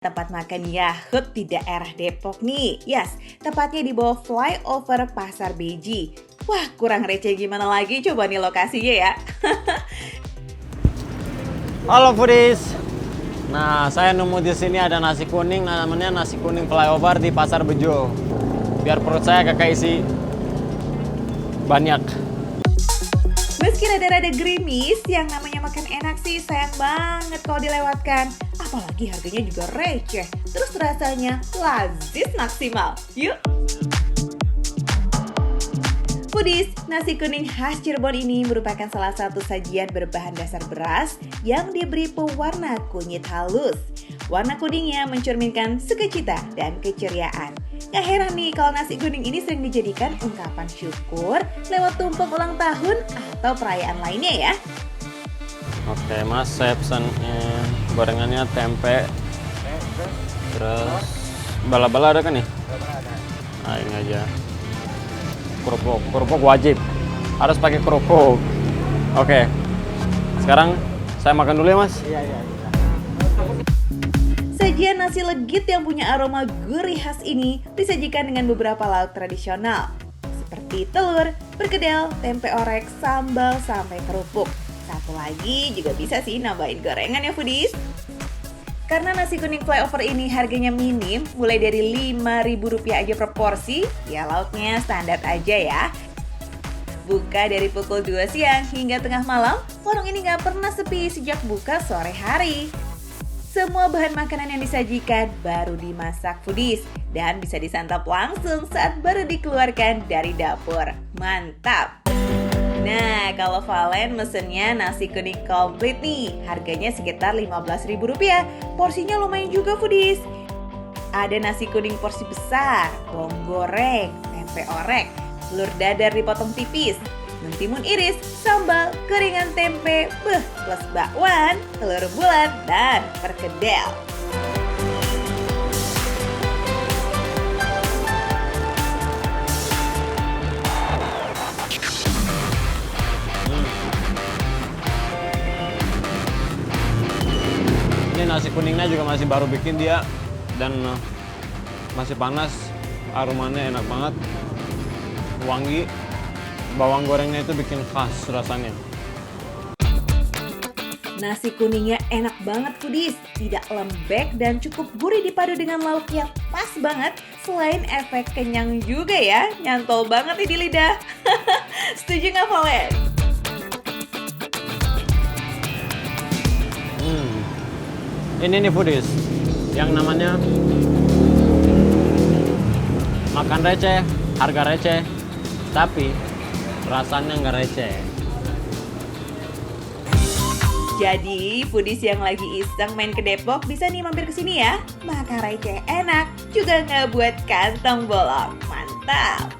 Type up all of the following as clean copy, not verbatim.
Tempat makan Yahut di daerah Depok nih. Yes, tepatnya di bawah flyover Pasar Beji. Wah, kurang receh gimana lagi coba nih lokasinya ya. Halo foodies. Nah, saya nemu di sini ada nasi kuning, namanya nasi kuning flyover di Pasar Bejo. Biar perut saya kakak isi banyak. Meski rada-rada gerimis, yang namanya makan enak sih sayang banget kalau dilewatkan. Apalagi harganya juga receh, terus rasanya lazis maksimal. Yuk! Foodies, nasi kuning khas Cirebon ini merupakan salah satu sajian berbahan dasar beras yang diberi pewarna kunyit halus. Warna kuningnya mencerminkan sukacita dan keceriaan. Gak heran nih kalau nasi kuning ini sering dijadikan ungkapan syukur lewat tumpeng ulang tahun atau perayaan lainnya ya. Oke mas, saya pesan gorengannya tempe. Terus bala-bala ada kan nih? Nah ini aja. Kerupuk wajib. Harus pakai kerupuk. Oke. Sekarang saya makan dulu ya mas. Iya. Sajian nasi legit yang punya aroma gurih khas ini disajikan dengan beberapa lauk tradisional seperti telur, perkedel, tempe orek, sambal, sampai kerupuk. Satu lagi juga bisa sih nambahin gorengan ya foodies. Karena nasi kuning flyover ini harganya minim, mulai dari Rp5.000 aja per porsi, ya lauknya standar aja ya. Buka dari pukul 2 siang hingga tengah malam, warung ini nggak pernah sepi sejak buka sore hari. Semua bahan makanan yang disajikan baru dimasak foodies dan bisa disantap langsung saat baru dikeluarkan dari dapur. Mantap! Nah, kalau Valen mesennya nasi kuning komplit nih, harganya sekitar Rp15.000. Porsinya lumayan juga foodies. Ada nasi kuning porsi besar, bawang goreng, tempe orek, telur dadar dipotong tipis, mentimun iris, sambal, gorengan tempe, plus bakwan, telur bulat, dan perkedel. Ini nasi kuningnya juga masih baru bikin dia dan masih panas, aromanya enak banget, wangi, bawang gorengnya itu bikin khas rasanya. Nasi kuningnya enak banget foodies, tidak lembek dan cukup gurih dipadu dengan lauk yang pas banget. Selain efek kenyang juga ya, nyantol banget nih di lidah. Setuju nggak Valen? Ini nih foodies, yang namanya makan receh, harga receh, tapi rasanya nggak receh. Jadi, foodies yang lagi iseng main ke Depok bisa nih mampir ke sini ya. Makan receh enak, juga nggak buat kantong bolong. Mantap!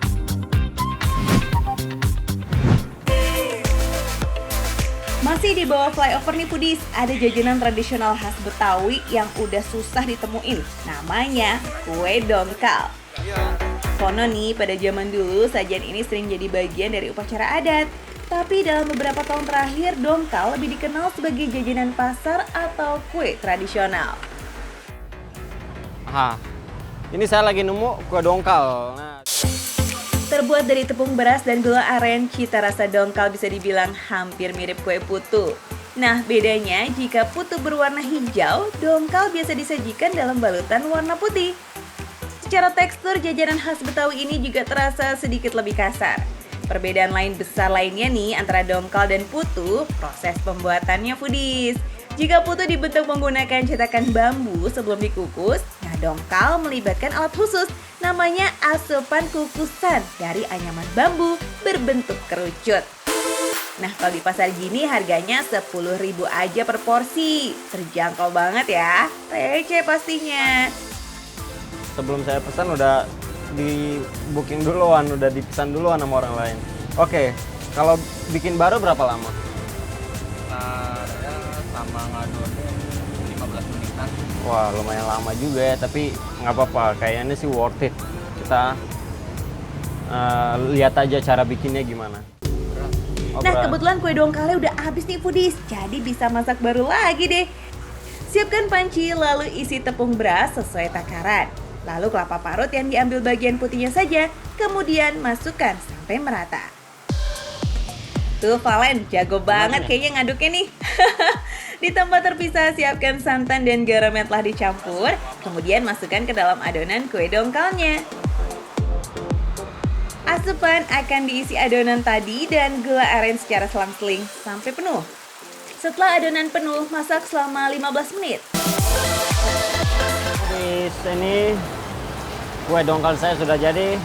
Masih di bawah flyover nih foodies, ada jajanan tradisional khas Betawi yang udah susah ditemuin. Namanya kue dongkal. Konon nih, pada zaman dulu sajian ini sering jadi bagian dari upacara adat. Tapi dalam beberapa tahun terakhir, dongkal lebih dikenal sebagai jajanan pasar atau kue tradisional. Ini saya lagi nemu kue dongkal. Terbuat dari tepung beras dan gula aren, cita rasa dongkal bisa dibilang hampir mirip kue putu. Nah, bedanya jika putu berwarna hijau, dongkal biasa disajikan dalam balutan warna putih. Secara tekstur, jajanan khas Betawi ini juga terasa sedikit lebih kasar. Perbedaan lain besar lainnya nih antara dongkal dan putu, proses pembuatannya foodies. Jika putu dibentuk menggunakan cetakan bambu sebelum dikukus, nah dongkal melibatkan alat khusus namanya asupan kukusan dari anyaman bambu berbentuk kerucut. Nah, kalau di pasar gini harganya Rp10.000 aja per porsi. Terjangkau banget ya, receh pastinya. Sebelum saya pesan udah di booking duluan, udah dipesan duluan sama orang lain. Oke, kalau bikin baru berapa lama? Sama ngadonin 15 menitan. Wah, lumayan lama juga ya, tapi nggak apa-apa. Kayaknya sih worth it. Kita lihat aja cara bikinnya gimana. Nah, kebetulan kue dongkalnya udah habis nih foodies, jadi bisa masak baru lagi deh. Siapkan panci lalu isi tepung beras sesuai takaran. Lalu kelapa parut yang diambil bagian putihnya saja, kemudian masukkan sampai merata. Tuh Valen, jago banget kayaknya ngaduknya nih. Di tempat terpisah siapkan santan dan garam yang telah dicampur, kemudian masukkan ke dalam adonan kue dongkalnya. Asupan akan diisi adonan tadi dan gula aren secara selang-seling sampai penuh. Setelah adonan penuh, masak selama 15 menit. Di sini kue dongkal saya sudah jadi,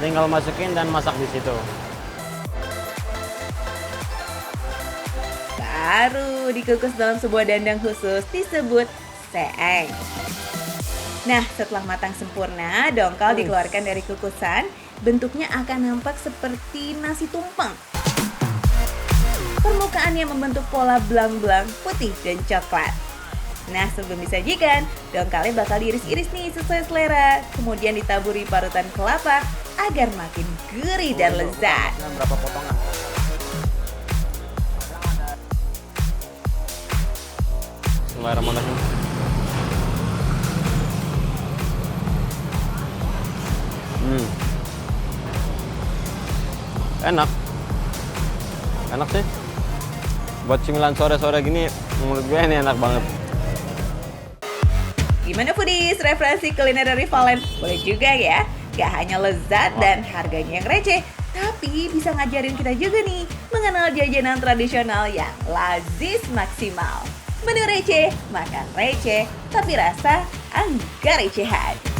tinggal masukin dan masak di situ. Baru dikukus dalam sebuah dandang khusus disebut seeng. Nah, setelah matang sempurna, dongkal dikeluarkan dari kukusan, bentuknya akan nampak seperti nasi tumpeng. Permukaannya membentuk pola belang-belang putih dan coklat. Nah, sebelum disajikan, dongkalnya bakal diiris-iris nih sesuai selera. Kemudian ditaburi parutan kelapa agar makin gurih dan lezat. Berapa potongan? Bismillahirrahmanirrahim. Enak. Enak sih. Buat cemilan sore-sore gini, menurut gue ini enak banget. Gimana foodies, referensi kuliner dari Valen? Boleh juga ya, gak hanya lezat dan harganya yang receh, tapi bisa ngajarin kita juga nih mengenal jajanan tradisional yang lazis maksimal. Menu receh, makan receh, tapi rasa enggak recehan.